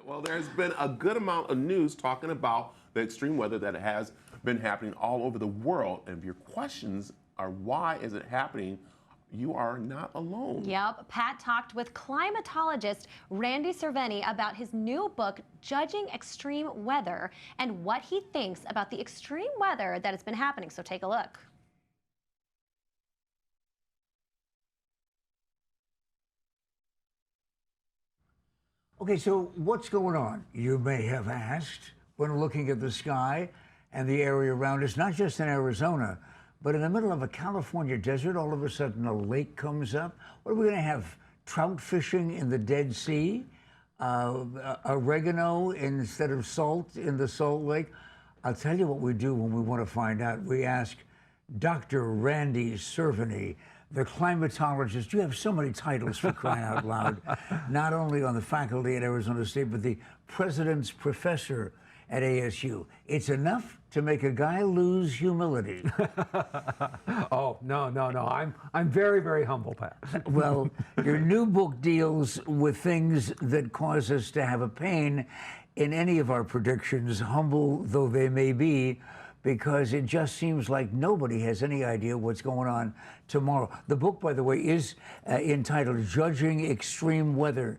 Well, there's been a good amount of news talking about the extreme weather that has been happening all over the world. And if your questions are why is it happening, you are not alone. Yep. Pat talked with climatologist Randy Cerveny about his new book, Judging Extreme Weather, and what he thinks about the extreme weather that has been happening. So take a look. Okay, so what's going on? You may have asked when looking at the sky and the area around us, not just in Arizona, but in the middle of a California desert, all of a sudden a lake comes up. What are we going to have? Trout fishing in the Dead Sea? Oregano instead of salt in the Salt Lake? I'll tell you what we do when we want to find out. We ask Dr. Randy Cerveny, the climatologist. You have so many titles, for crying out loud. Not only on the faculty at Arizona State, but the president's professor at ASU. It's enough to make a guy lose humility. Oh, no. I'm very, very humble, Pat. Well, your new book deals with things that cause us to have a pain in any of our predictions, humble though they may be, because it just seems like nobody has any idea what's going on tomorrow. The book, by the way, is entitled Judging Extreme Weather.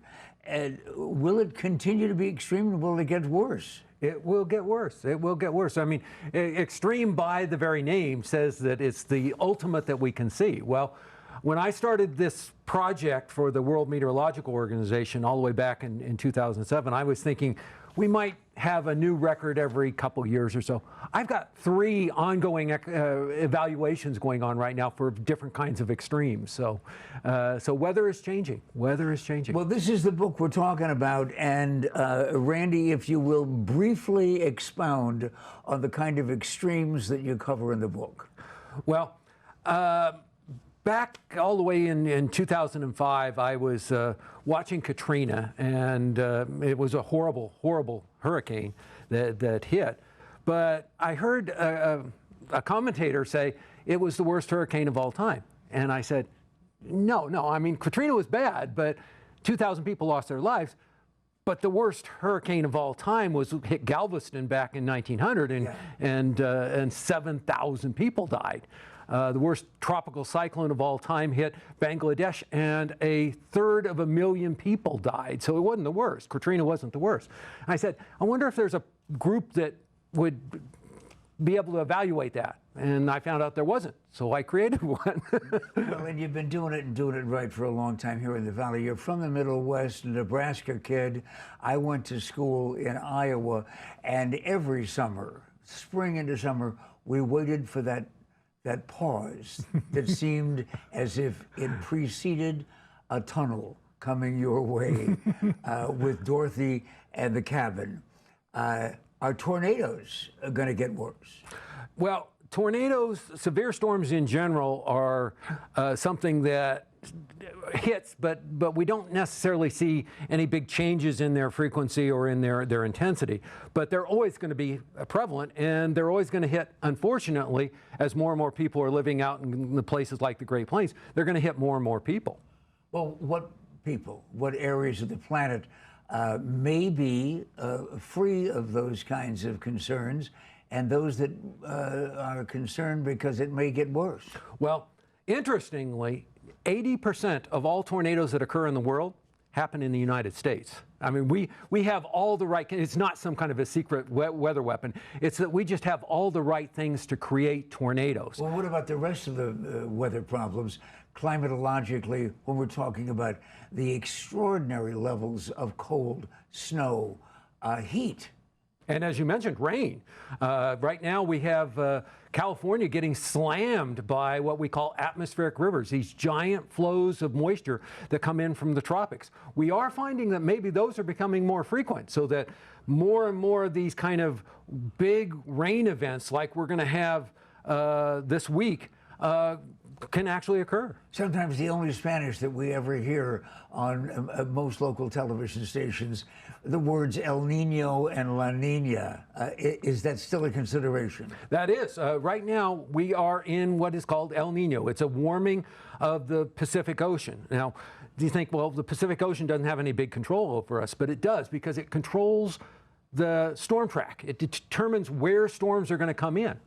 Will it continue to be extreme, or will it get worse? It will get worse. It will get worse. I mean, extreme by the very name says that it's the ultimate that we can see. Well, when I started this project for the World Meteorological Organization all the way back in 2007, I was thinking we might have a new record every couple years or so. I've got 3 ongoing evaluations going on right now for different kinds of extremes. So weather is changing. Weather is changing. Well, this is the book we're talking about. And Randy, if you will briefly expound on the kind of extremes that you cover in the book. Well, back all the way in 2005, I was watching Katrina, and it was a horrible, horrible hurricane that hit. But I heard a commentator say it was the worst hurricane of all time. And I said, no, I mean, Katrina was bad, but 2,000 people lost their lives. But the worst hurricane of all time was hit Galveston back in 1900, and 7,000 people died. The worst tropical cyclone of all time hit Bangladesh, and 1/3 of a million people died. So it wasn't the worst. Katrina wasn't the worst. I said, I wonder if there's a group that would be able to evaluate that. And I found out there wasn't. So I created one. Well, and you've been doing it right for a long time here in the Valley. You're from the Middle West, a Nebraska kid. I went to school in Iowa, and every summer, spring into summer, we waited for that pause that seemed as if it preceded a tunnel coming your way with Dorothy and the cabin. Are tornadoes going to get worse? Well, tornadoes, severe storms in general, are something that hits, but we don't necessarily see any big changes in their frequency or in their intensity. But they're always going to be prevalent, and they're always going to hit, unfortunately, as more and more people are living out in the places like the Great Plains, they're going to hit more and more people. Well, what people, what areas of the planet may be free of those kinds of concerns, and those that are concerned because it may get worse? Well, interestingly, 80% of all tornadoes that occur in the world happen in the United States. I mean, we have all the right, it's not some kind of a secret weather weapon. It's that we just have all the right things to create tornadoes. Well, what about the rest of the weather problems? Climatologically, when we're talking about the extraordinary levels of cold, snow, heat. And as you mentioned, rain. Right now we have California getting slammed by what we call atmospheric rivers, these giant flows of moisture that come in from the tropics. We are finding that maybe those are becoming more frequent, so that more and more of these kind of big rain events like we're going to have this week can actually occur. Sometimes the only Spanish that we ever hear on most local television stations, the words El Nino and La Nina. Is that still a consideration? That is. Right now, we are in what is called El Nino. It's a warming of the Pacific Ocean. Now, you think, well, the Pacific Ocean doesn't have any big control over us, but it does, because it controls the storm track. It determines where storms are going to come in.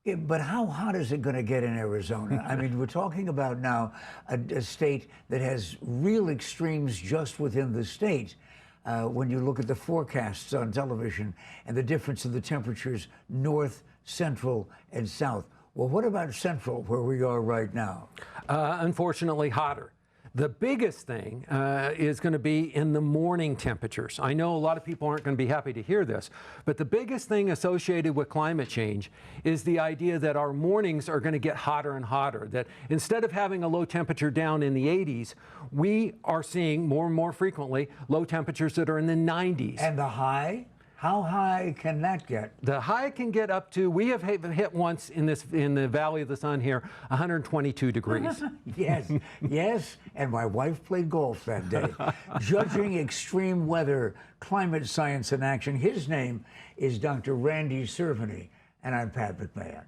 Yeah, but how hot is it going to get in Arizona? I mean, we're talking about now a state that has real extremes just within the state. When you look at the forecasts on television and the difference in the temperatures north, central, and south. Well, what about central, where we are right now? Unfortunately, hotter. The biggest thing is going to be in the morning temperatures. I know a lot of people aren't going to be happy to hear this, but the biggest thing associated with climate change is the idea that our mornings are going to get hotter and hotter, that instead of having a low temperature down in the 80s, we are seeing more and more frequently low temperatures that are in the 90s. And the high? How high can that get? The high can get up to, we have hit once in the Valley of the Sun here, 122 degrees. Yes, yes, and my wife played golf that day. Judging extreme weather, climate science in action. His name is Dr. Randy Cerveny, and I'm Pat McMahon.